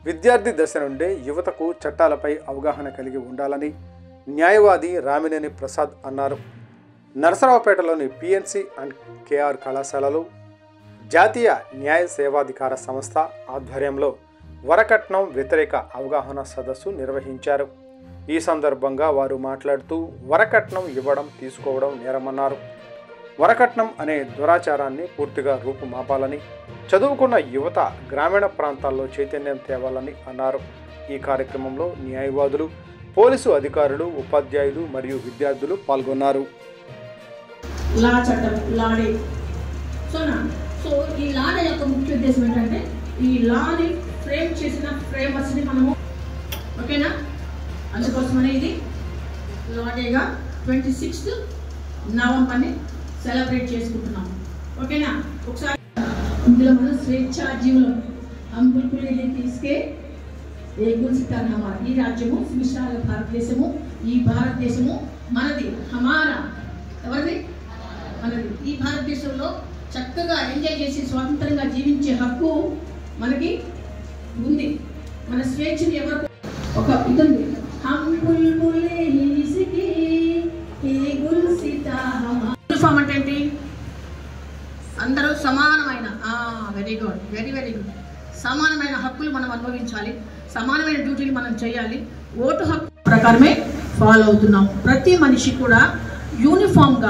విద్యార్థి దశ నుండే యువతకు చట్టాలపై అవగాహన కలిగి ఉండాలని న్యాయవాది రామినేని ప్రసాద్ అన్నారు. నరసరావుపేటలోని పిఎన్సి అండ్ కేఆర్ కళాశాలలో జాతీయ న్యాయ సేవాధికార సంస్థ ఆధ్వర్యంలో వరకట్నం వ్యతిరేక అవగాహన సదస్సు నిర్వహించారు. ఈ సందర్భంగా వారు మాట్లాడుతూ వరకట్నం ఇవ్వడం తీసుకోవడం నేరమన్నారు. వరకట్నం అనే దురాచారాన్ని పూర్తిగా రూపుమాపాలని, చదువుకున్న యువత గ్రామీణ ప్రాంతాల్లో చైతన్యం తేవాలని అన్నారు. ఈ కార్యక్రమంలో న్యాయవాదులు, పోలీసు అధికారులు, ఉపాధ్యాయులు మరియు విద్యార్థులు పాల్గొన్నారు. లా చట్టం లాడే సో ఈ లాడే యొక్క ముఖ్య ఉద్దేశం ఏంటంటే ఈ లాని ఫ్రేమ్ చేసిన ఫ్రేమర్స్ని మనము ఓకేనా, అందుకోసమనే ఇది లాడేగా 26 నవంబర్ని సెలబ్రేట్ చేసుకుంటున్నాం. ఓకేనా, ఒకసారి ఇందులో మనం స్వేచ్ఛా జీవులం అంబుల్పుల్ని తీసుకే ఏ గుల్సితానామా, ఈ రాజ్యము విశాల భారతదేశము, ఈ భారతదేశము మనది, హమారా ఎవరిది మనది. ఈ భారతదేశంలో చక్కగా ఎంజాయ్ చేసి స్వతంత్రంగా జీవించే హక్కు మనకి ఉంది. మన స్వేచ్ఛని ఎవరు ఒక ఇదండి అంటే ఏంటి, అందరూ సమానమైన very good, very very good, సమానమైన హక్కులు మనం అనుభవించాలి, సమానమైన డ్యూటీలు మనం చేయాలి. ఓటు హక్కు ప్రకారమే ఫాలో అవుతున్నాం. ప్రతి మనిషి కూడా యూనిఫామ్గా